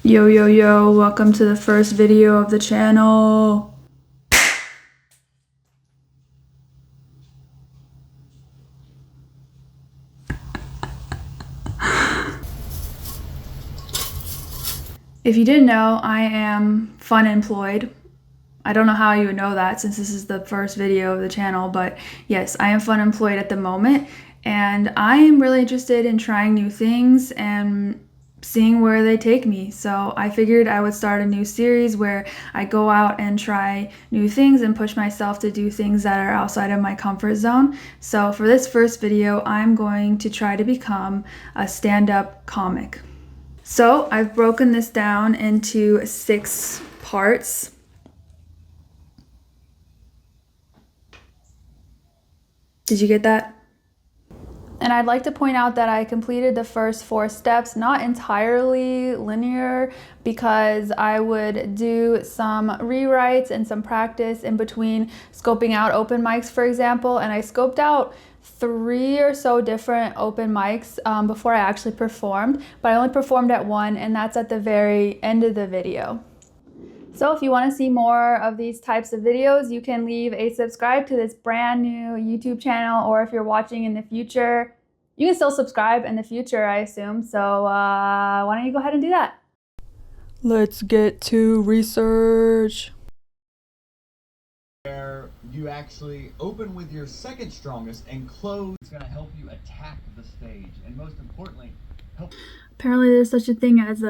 Yo, yo, yo, welcome to the first video of the channel. If you didn't know, I am fun employed. I don't know how you would know that since this is the first video of the channel, but yes, I am fun employed at the moment, and I am really interested in trying new things and seeing where they take me. So I figured I would start a new series where I go out and try new things and push myself to do things that are outside of my comfort zone. So for this first video, I'm going to try to become a stand-up comic. So I've broken this down into 6 parts. Did you get that? And I'd like to point out that I completed the first 4 steps, not entirely linear, because I would do some rewrites and some practice in between scoping out open mics, for example. And I scoped out 3 or so different open mics before I actually performed, but I only performed at one, and that's at the very end of the video. So if you want to see more of these types of videos, you can leave a subscribe to this brand new YouTube channel, or if you're watching in the future, you can still subscribe in the future, I assume. So why don't you go ahead and do that? Let's get to research. Where you actually open with your second strongest and close. It's going to help you attack the stage, and most importantly, help. Apparently there's such a thing as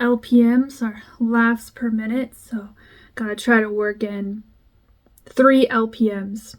LPMs, or laughs per minute, so gotta try to work in 3 LPMs.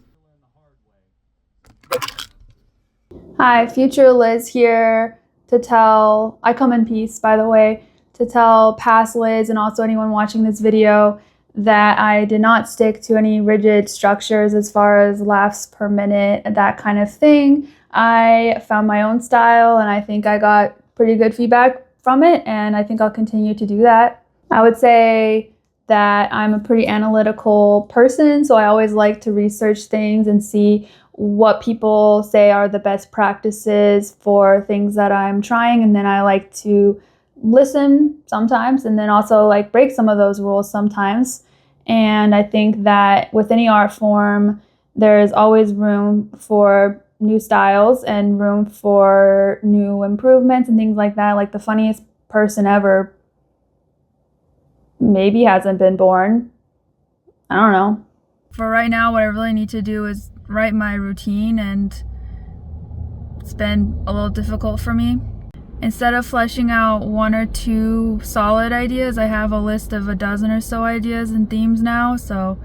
Hi, future Liz here to tell, I come in peace, by the way, to tell past Liz and also anyone watching this video that I did not stick to any rigid structures as far as laughs per minute, that kind of thing. I found my own style, and I think I got pretty good feedback from it, and I think I'll continue to do that. I would say that I'm a pretty analytical person, so I always like to research things and see what people say are the best practices for things that I'm trying, and then I like to listen sometimes and then also like break some of those rules sometimes. And I think that with any art form, there's always room for new styles and room for new improvements and things like that. Like the funniest person ever maybe hasn't been born. I don't know. For right now, what I really need to do is write my routine, and it's been a little difficult for me. Instead of fleshing out 1 or 2 solid ideas, I have a list of a dozen or so ideas and themes now, so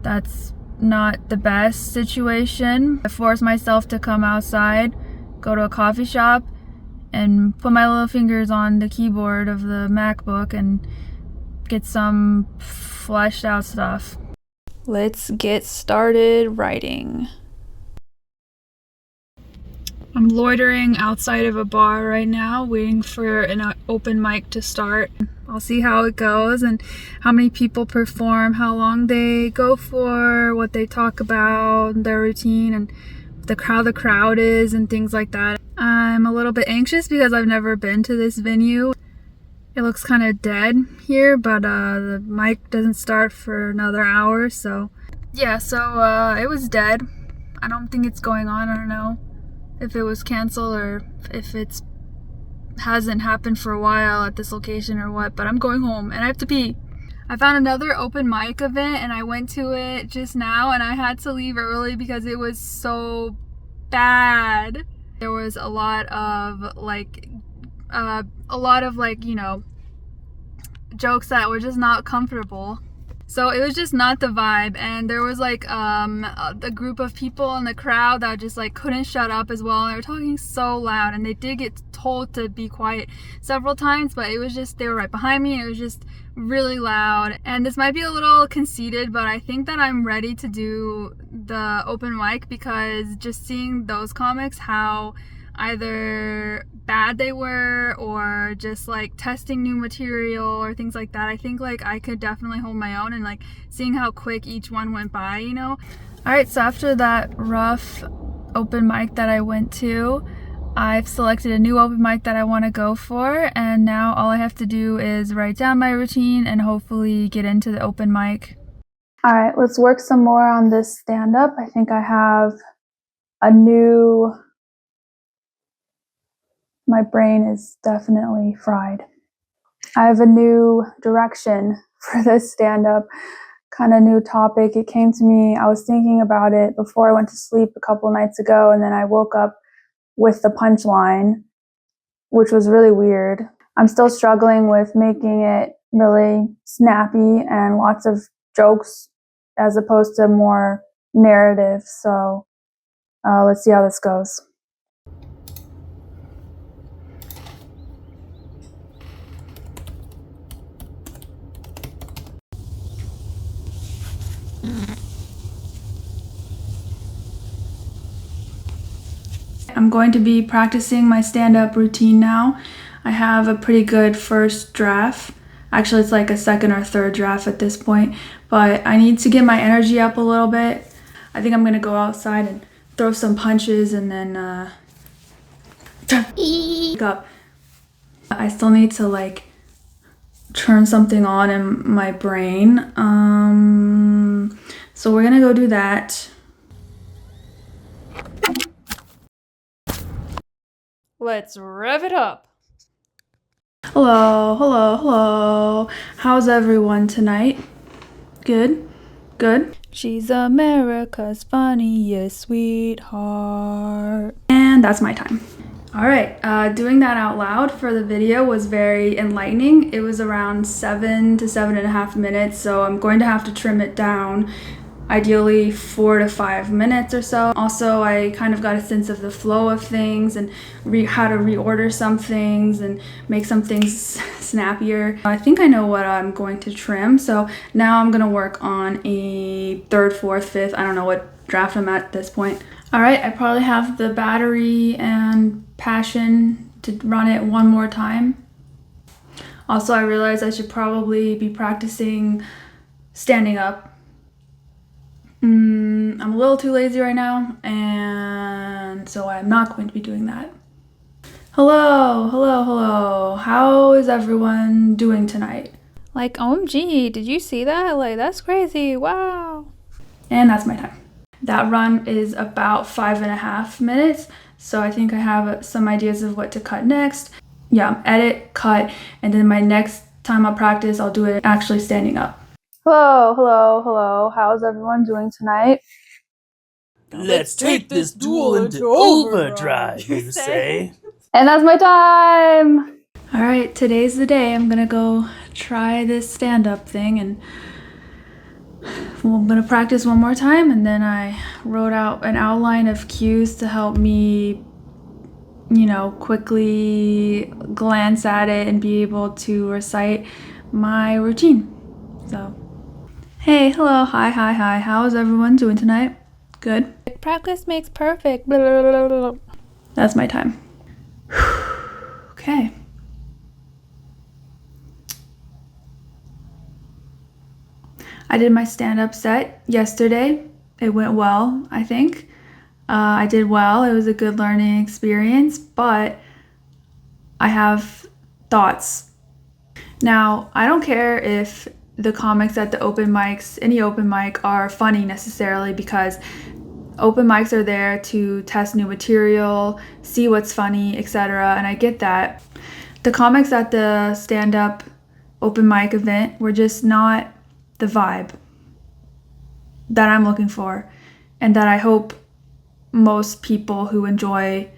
that's not the best situation. I force myself to come outside, go to a coffee shop, and put my little fingers on the keyboard of the MacBook and get some fleshed out stuff. Let's get started writing. I'm loitering outside of a bar right now, waiting for an open mic to start. I'll see how it goes and how many people perform, how long they go for, what they talk about, their routine, and how the crowd is and things like that. I'm a little bit anxious because I've never been to this venue. It looks kind of dead here, but the mic doesn't start for another hour, so yeah, so it was dead. I don't think it's going on. I don't know if it was canceled or if it's hasn't happened for a while at this location or what, but I'm going home and I have to pee. I found another open mic event and I went to it just now, and I had to leave early because it was so bad. There was a lot of like you know, jokes that were just not comfortable. So it was just not the vibe, and there was like a group of people in the crowd that just like couldn't shut up as well. They were talking so loud, and they did get told to be quiet several times, but it was just, they were right behind me, and it was just really loud. And this might be a little conceited, but I think that I'm ready to do the open mic because just seeing those comics, how either bad they were or just like testing new material or things like that, I think like I could definitely hold my own, and like seeing how quick each one went by, you know. Alright, so after that rough open mic that I went to, I've selected a new open mic that I want to go for, and now all I have to do is write down my routine and hopefully get into the open mic. All right, let's work some more on this stand-up. I think I have my brain is definitely fried. I have a new direction for this stand-up, kind of new topic. It came to me, I was thinking about it before I went to sleep a couple nights ago, and then I woke up with the punchline, which was really weird. I'm still struggling with making it really snappy and lots of jokes as opposed to more narrative. So let's see how this goes. I'm going to be practicing my stand-up routine now. I have a pretty good first draft. Actually, it's like a second or third draft at this point, but I need to get my energy up a little bit. I think I'm gonna go outside and throw some punches and then up. I still need to like turn something on in my brain. So we're gonna go do that. Let's rev it up. Hello, hello, hello. How's everyone tonight? Good? Good? She's America's funniest sweetheart. And that's my time. All right, doing that out loud for the video was very enlightening. It was around 7 to 7.5 minutes, so I'm going to have to trim it down. Ideally 4 to 5 minutes or so. Also, I kind of got a sense of the flow of things and how to reorder some things and make some things snappier. I think I know what I'm going to trim, so now I'm gonna work on a 3rd, 4th, 5th, I don't know what draft I'm at this point. All right, I probably have the battery and passion to run it one more time. Also, I realized I should probably be practicing standing up. I'm a little too lazy right now, and so I'm not going to be doing that. Hello, hello, hello. How is everyone doing tonight? Like, OMG, did you see that? Like, that's crazy. Wow. And that's my time. That run is about 5.5 minutes, so I think I have some ideas of what to cut next. Yeah, edit, cut, and then my next time I'll practice, I'll do it actually standing up. Hello, hello, hello. How's everyone doing tonight? Let's take this duel into overdrive, you say? And that's my time! All right, today's the day. I'm gonna go try this stand-up thing, and I'm gonna practice one more time, and then I wrote out an outline of cues to help me, you know, quickly glance at it and be able to recite my routine. So, hey, hello, hi, hi, hi. How's everyone doing tonight? Good? Practice makes perfect. Blah, blah, blah, blah. That's my time. Okay. I did my stand-up set yesterday. It went well, I think. I did well. It was a good learning experience, but I have thoughts. Now, I don't care if the comics at the open mics, any open mic, are funny necessarily, because open mics are there to test new material, see what's funny, etc. And I get that. The comics at the stand-up open mic event were just not the vibe that I'm looking for, and that I hope most people who enjoy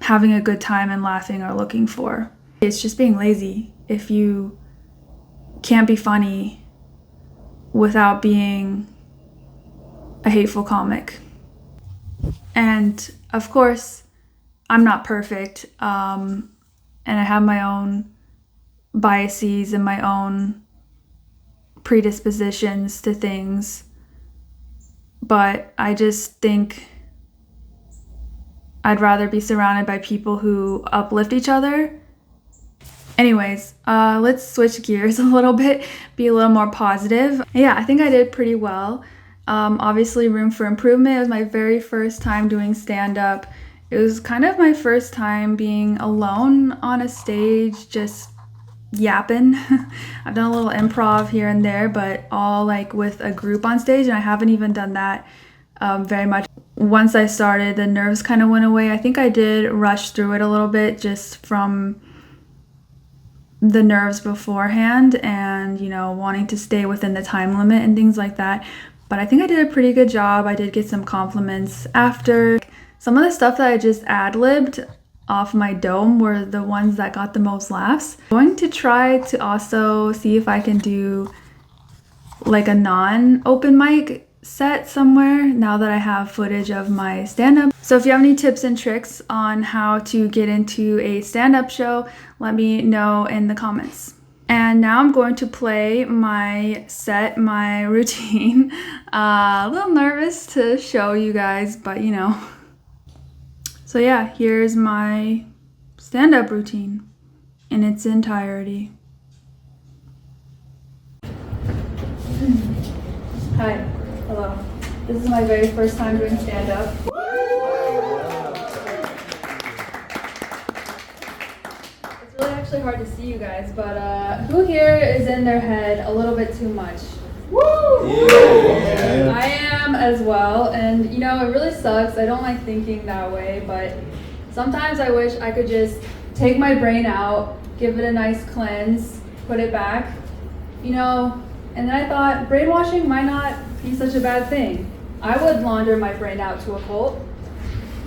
having a good time and laughing are looking for. It's just being lazy if you can't be funny without being a hateful comic. And of course, I'm not perfect, and I have my own biases and my own predispositions to things, but I just think I'd rather be surrounded by people who uplift each other. Anyways, let's switch gears a little bit, be a little more positive. Yeah, I think I did pretty well. Obviously room for improvement. It was my very first time doing stand-up, It was kind of my first time being alone on a stage, just yapping. I've done a little improv here and there, but all like with a group on stage, and I haven't even done that very much. Once I started, the nerves kind of went away. I think I did rush through it a little bit just from the nerves beforehand and, you know, wanting to stay within the time limit and things like that. But I think I did a pretty good job. I did get some compliments after. Some of the stuff that I just ad-libbed off my dome were the ones that got the most laughs. I'm going to try to also see if I can do like a non-open mic set somewhere now that I have footage of my stand-up. So if you have any tips and tricks on how to get into a stand-up show, let me know in the comments. And now I'm going to play my set, my routine. A little nervous to show you guys, but you know. So yeah, here's my stand-up routine in its entirety. Hi, hello. This is my very first time doing stand-up. It's really actually hard to see you guys, but who here is in their head a little bit too much? Woo! Yeah. I am as well, and you know, it really sucks. I don't like thinking that way, but sometimes I wish I could just take my brain out, give it a nice cleanse, put it back, you know, and then I thought brainwashing might not be such a bad thing. I would launder my brain out to a cult.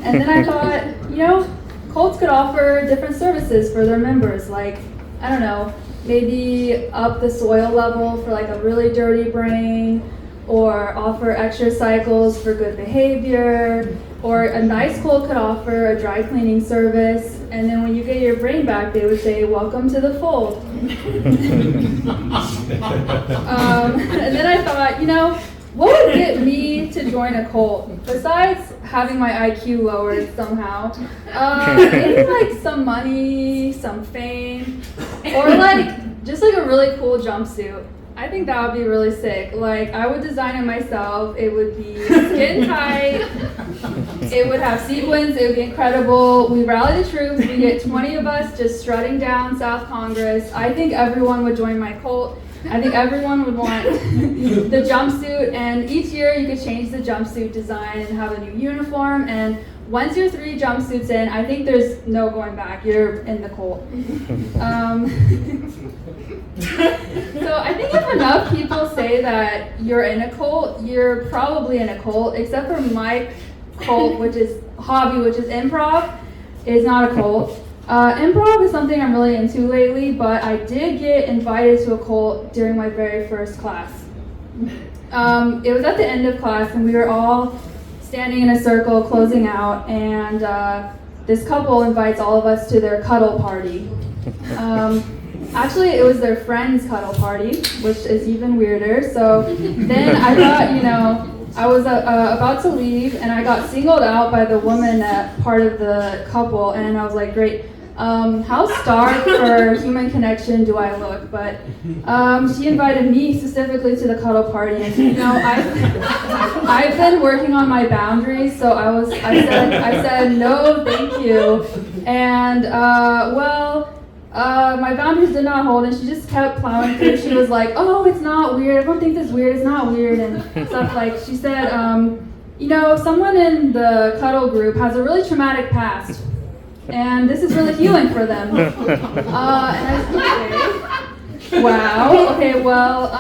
And then I thought, you know, cults could offer different services for their members, like, I don't know, maybe up the soil level for like a really dirty brain, or offer extra cycles for good behavior, or a nice cult could offer a dry cleaning service, and then when you get your brain back, they would say, welcome to the fold. And then I thought, you know, what would get me to join a cult, besides having my IQ lowered somehow? Maybe like some money, some fame, or like just like a really cool jumpsuit. I think that would be really sick. Like, I would design it myself. It would be skin tight. It would have sequins. It would be incredible. We rally the troops. We get 20 of us just strutting down South Congress. I think everyone would join my cult. I think everyone would want the jumpsuit, and each year you could change the jumpsuit design and have a new uniform, and once you're 3 jumpsuits in, I think there's no going back. You're in the cult. So I think if enough people say that you're in a cult, you're probably in a cult, except for my cult, which is hobby, which is improv, is not a cult. Improv is something I'm really into lately, but I did get invited to a cult during my very first class. It was at the end of class, and we were all standing in a circle, closing out, and this couple invites all of us to their cuddle party. Actually, it was their friend's cuddle party, which is even weirder. So then I thought, you know, I was about to leave, and I got singled out by the woman that part of the couple, and I was like, great. How starved for human connection do I look? But she invited me specifically to the cuddle party, and you know, I've been working on my boundaries, so I said no, thank you, and my boundaries did not hold, and she just kept plowing through. She was like, oh, it's not weird. Everyone thinks it's weird. It's not weird, and stuff like. She said, you know, someone in the cuddle group has a really traumatic past, and this is really healing for them. And I was like, okay, wow, okay, well,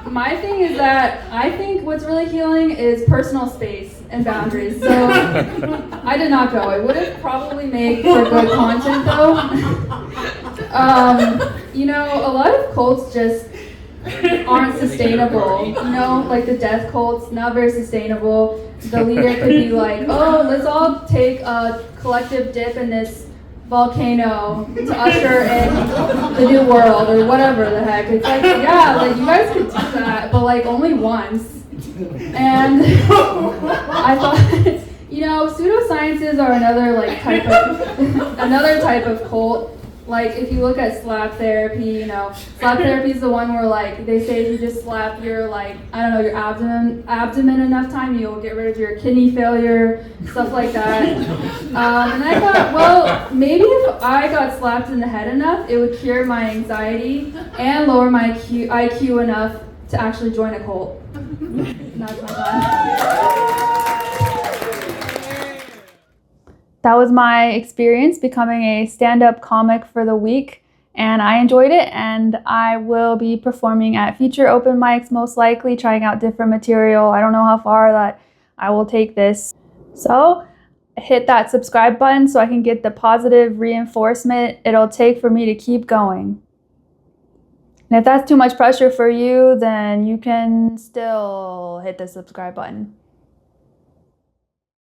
my thing is that I think what's really healing is personal space and boundaries. So I did not go. It would have probably made for good content though. You know, a lot of cults just aren't sustainable. You know, like the death cults, not very sustainable. The leader could be like, oh, let's all take a collective dip in this volcano to usher in the new world or whatever the heck. It's like, yeah, like you guys could do that, but like only once. And I thought, you know, pseudosciences are another type of cult. Like, if you look at slap therapy, you know, slap therapy is the one where, like, they say if you just slap your, like, I don't know, your abdomen enough time, you'll get rid of your kidney failure, stuff like that. And I thought, well, maybe if I got slapped in the head enough, it would cure my anxiety and lower my IQ enough to actually join a cult. That's my plan. That was my experience becoming a stand-up comic for the week, and I enjoyed it, and I will be performing at future open mics, most likely trying out different material. I don't know how far that I will take this. So hit that subscribe button so I can get the positive reinforcement it'll take for me to keep going. And if that's too much pressure for you, then you can still hit the subscribe button.